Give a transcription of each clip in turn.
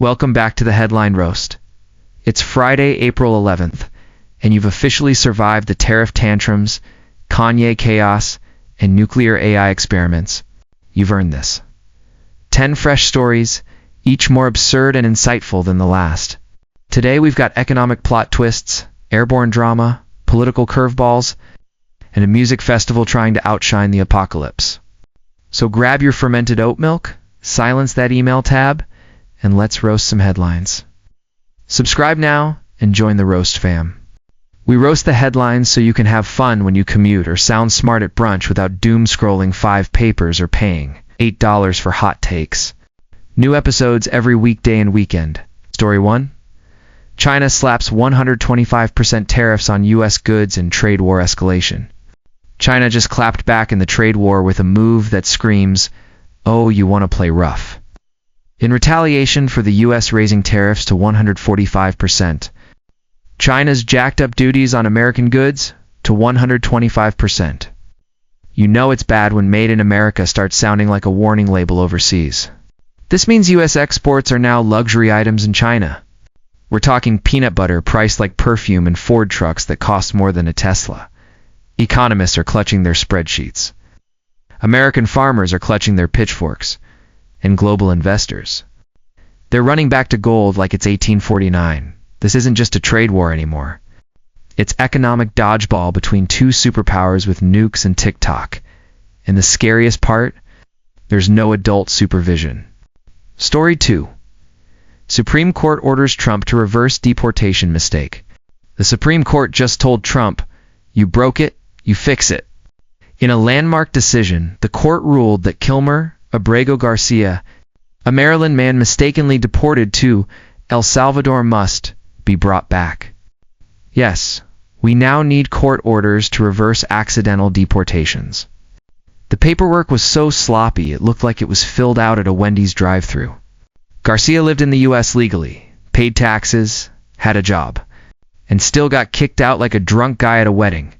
Welcome back to the Headline Roast. It's Friday, April 11th, and you've officially survived the tariff tantrums, Kanye chaos, and nuclear AI experiments. You've earned this. 10 fresh stories, each more absurd and insightful than the last. Today we've got economic plot twists, airborne drama, political curveballs, and a music festival trying to outshine the apocalypse. So grab your fermented oat milk, silence that email tab, and let's roast some headlines. Subscribe now and join the roast fam. We roast the headlines so you can have fun when you commute or sound smart at brunch without doom scrolling 5 papers or paying $8 for hot takes. New episodes every weekday and weekend. Story 1. China slaps 125% tariffs on U.S. goods in trade war escalation. China just clapped back in the trade war with a move that screams, "Oh, you want to play rough." In retaliation for the U.S. raising tariffs to 145%, China's jacked up duties on American goods to 125%. You know it's bad when Made in America starts sounding like a warning label overseas. This means U.S. exports are now luxury items in China. We're talking peanut butter priced like perfume and Ford trucks that cost more than a Tesla. Economists are clutching their spreadsheets. American farmers are clutching their pitchforks. And global investors, they're running back to gold like it's 1849. This isn't just a trade war anymore. It's economic dodgeball between two superpowers with nukes and TikTok. And the scariest part, there's no adult supervision. Story 2. Supreme Court orders Trump to reverse deportation mistake. The Supreme Court just told Trump, "You broke it, you fix it." In a landmark decision, the court ruled that Kilmer Abrego Garcia, a Maryland man mistakenly deported to El Salvador, must be brought back. Yes, we now need court orders to reverse accidental deportations. The paperwork was so sloppy it looked like it was filled out at a Wendy's drive-thru. Garcia lived in the U.S. legally, paid taxes, had a job, and still got kicked out like a drunk guy at a wedding.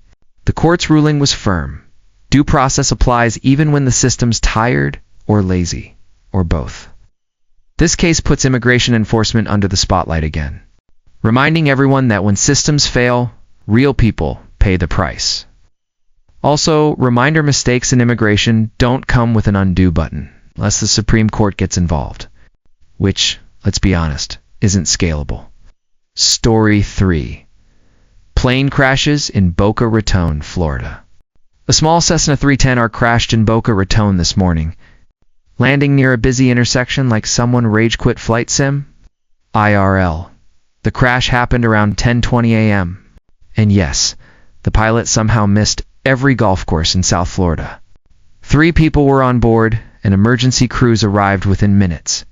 The court's ruling was firm. Due process applies even when the system's tired or lazy, or both. This case puts immigration enforcement under the spotlight again, reminding everyone that when systems fail, real people pay the price. Also, reminder mistakes in immigration don't come with an undo button, unless the Supreme Court gets involved, which, let's be honest, isn't scalable. Story 3. Plane crashes in Boca Raton, Florida. A small Cessna 310R crashed in Boca Raton this morning, landing near a busy intersection like someone rage quit flight sim. IRL. The crash happened around 10:20 a.m. And yes, the pilot somehow missed every golf course in South Florida. 3 people were on board, and emergency crews arrived within minutes.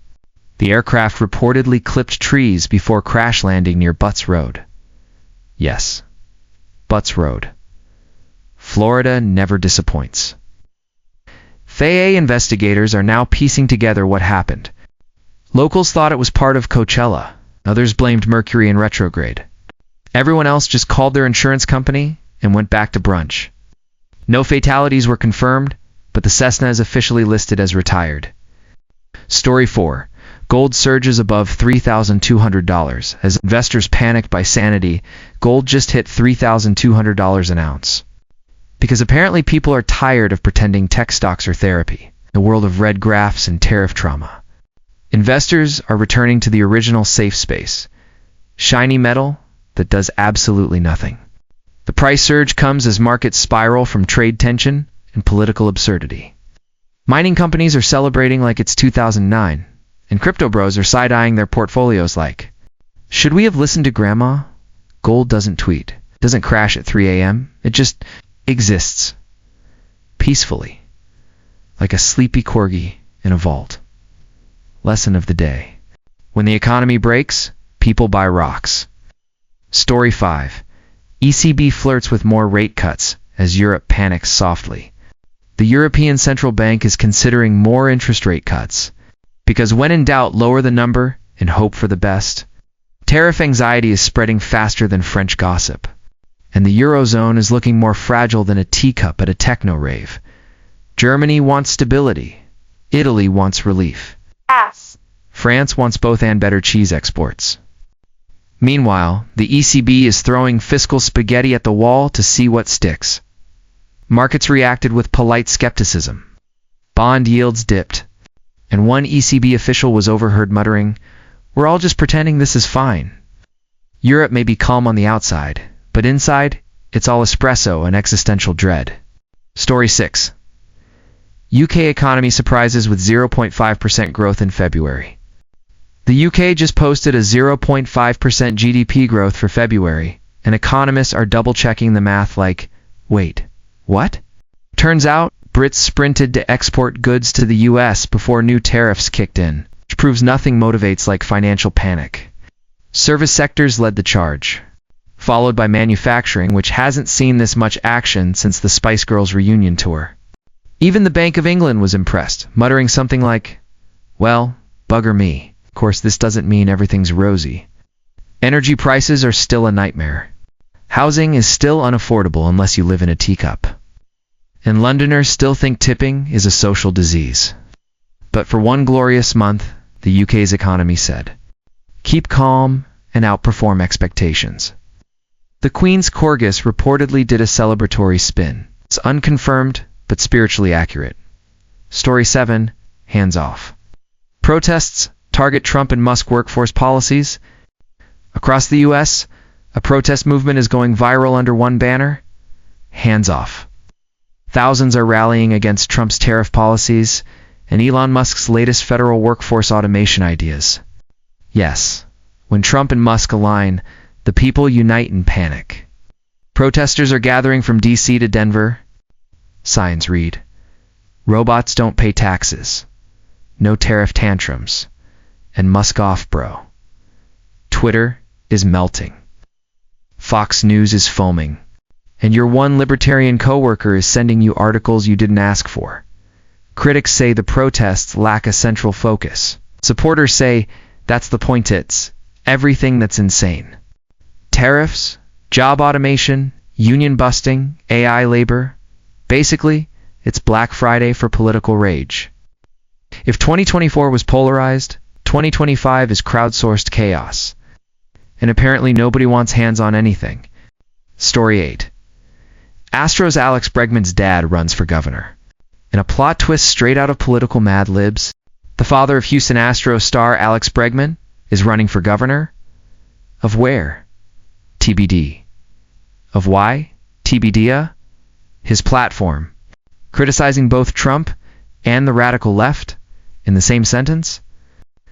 The aircraft reportedly clipped trees before crash landing near Butts Road. Yes, Butts Road. Florida never disappoints. FAA investigators are now piecing together what happened. Locals thought it was part of Coachella. Others blamed Mercury in retrograde. Everyone else just called their insurance company and went back to brunch. No fatalities were confirmed, but the Cessna is officially listed as retired. Story 4. Gold surges above $3,200. As investors panicked by sanity, gold just hit $3,200 an ounce. Because apparently people are tired of pretending tech stocks are therapy, the world of red graphs and tariff trauma. Investors are returning to the original safe space, shiny metal that does absolutely nothing. The price surge comes as markets spiral from trade tension and political absurdity. Mining companies are celebrating like it's 2009, and crypto bros are side-eyeing their portfolios like, should we have listened to grandma? Gold doesn't tweet, doesn't crash at 3 a.m., it just exists peacefully, like a sleepy corgi in a vault. Lesson of the day. When the economy breaks, people buy rocks. Story 5. ECB flirts with more rate cuts as Europe panics softly. The European Central Bank is considering more interest rate cuts, because when in doubt, lower the number and hope for the best. Tariff anxiety is spreading faster than French gossip, and the Eurozone is looking more fragile than a teacup at a techno rave. Germany wants stability. Italy wants relief. France wants both and better cheese exports. Meanwhile, the ECB is throwing fiscal spaghetti at the wall to see what sticks. Markets reacted with polite skepticism. Bond yields dipped, and one ECB official was overheard muttering, "We're all just pretending this is fine." Europe may be calm on the outside, but inside, it's all espresso and existential dread. Story 6. UK economy surprises with 0.5% growth in February. The UK just posted a 0.5% GDP growth for February, and economists are double-checking the math like, wait, what? Turns out, Brits sprinted to export goods to the US before new tariffs kicked in, which proves nothing motivates like financial panic. Service sectors led the charge, followed by manufacturing, which hasn't seen this much action since the Spice Girls reunion tour. Even the Bank of England was impressed, muttering something like, "Well, bugger me. Of course, this doesn't mean everything's rosy. Energy prices are still a nightmare. Housing is still unaffordable unless you live in a teacup. And Londoners still think tipping is a social disease." But for one glorious month, the UK's economy said, "Keep calm and outperform expectations." The Queen's Corgus reportedly did a celebratory spin. It's unconfirmed, but spiritually accurate. Story 7. Hands off. Protests target Trump and Musk workforce policies. Across the US, a protest movement is going viral under one banner: hands off. Thousands are rallying against Trump's tariff policies and Elon Musk's latest federal workforce automation ideas. Yes, when Trump and Musk align, the people unite in panic. Protesters are gathering from DC to Denver. Signs read, "Robots don't pay taxes. No tariff tantrums. And Musk off, bro." Twitter is melting. Fox News is foaming. And your one libertarian coworker is sending you articles you didn't ask for. Critics say the protests lack a central focus. Supporters say, that's the point, it's everything that's insane. Tariffs, job automation, union busting, AI labor. Basically, it's Black Friday for political rage. If 2024 was polarized, 2025 is crowdsourced chaos. And apparently nobody wants hands on anything. Story 8. Astros Alex Bregman's dad runs for governor. In a plot twist straight out of political Mad Libs, the father of Houston Astros star Alex Bregman is running for governor? Of where? TBD. Of why? TBD? His platform, criticizing both Trump and the radical left in the same sentence,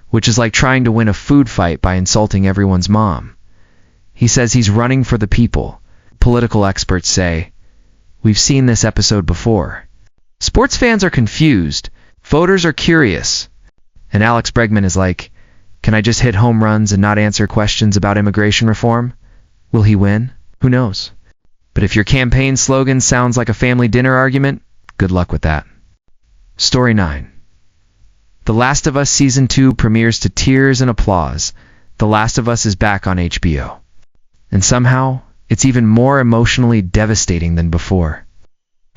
which is like trying to win a food fight by insulting everyone's mom. He says he's running for the people. Political experts say, we've seen this episode before. Sports fans are confused, voters are curious, and Alex Bregman is like, can I just hit home runs and not answer questions about immigration reform? Will he win? Who knows? But if your campaign slogan sounds like a family dinner argument, good luck with that. Story 9. The Last of Us Season 2 premieres to tears and applause. The Last of Us is back on HBO. And somehow, it's even more emotionally devastating than before.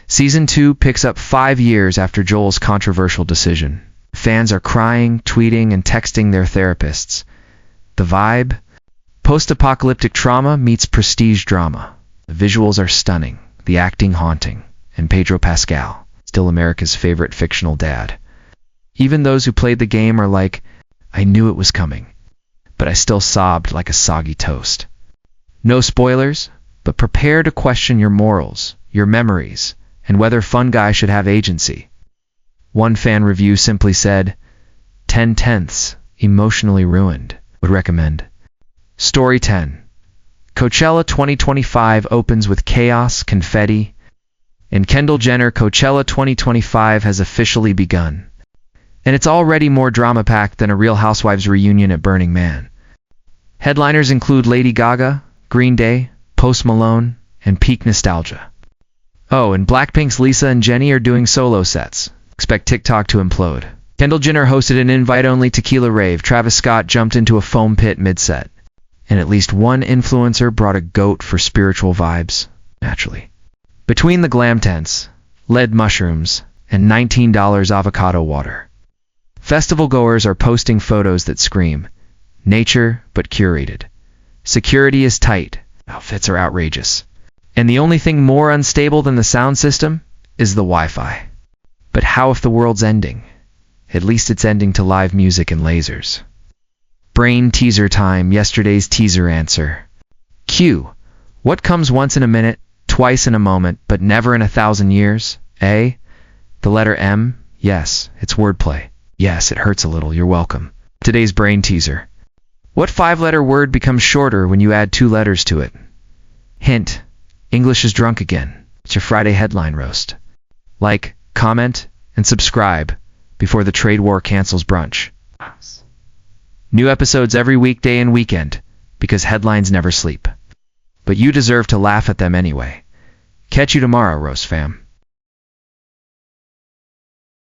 Season 2 picks up 5 years after Joel's controversial decision. Fans are crying, tweeting, and texting their therapists. The vibe? Post-apocalyptic trauma meets prestige drama. The visuals are stunning, the acting haunting, and Pedro Pascal, still America's favorite fictional dad. Even those who played the game are like, I knew it was coming, but I still sobbed like a soggy toast. No spoilers, but prepare to question your morals, your memories, and whether Fun Guy should have agency. One fan review simply said, 10/10, emotionally ruined, would recommend. Story 10. Coachella 2025 opens with chaos, confetti, and Kendall Jenner. Coachella 2025 has officially begun. And it's already more drama-packed than a Real Housewives reunion at Burning Man. Headliners include Lady Gaga, Green Day, Post Malone, and peak nostalgia. Oh, and Blackpink's Lisa and Jennie are doing solo sets. Expect TikTok to implode. Kendall Jenner hosted an invite-only tequila rave. Travis Scott jumped into a foam pit mid-set. And at least one influencer brought a goat for spiritual vibes, naturally. Between the glam tents, lead mushrooms, and $19 avocado water, Festival goers are posting photos that scream, nature but curated. Security is tight, outfits are outrageous. And the only thing more unstable than the sound system is the Wi-Fi. But how if the world's ending? At least it's ending to live music and lasers. Brain teaser time, yesterday's teaser answer. Q. What comes once in a minute, twice in a moment, but never in 1,000 years? A. The letter M? Yes, it's wordplay. Yes, it hurts a little, you're welcome. Today's brain teaser. What 5-letter word becomes shorter when you add 2 letters to it? Hint. English is drunk again. It's your Friday headline roast. Like, comment, and subscribe before the trade war cancels brunch. New episodes every weekday and weekend, because headlines never sleep. But you deserve to laugh at them anyway. Catch you tomorrow, Roast Fam.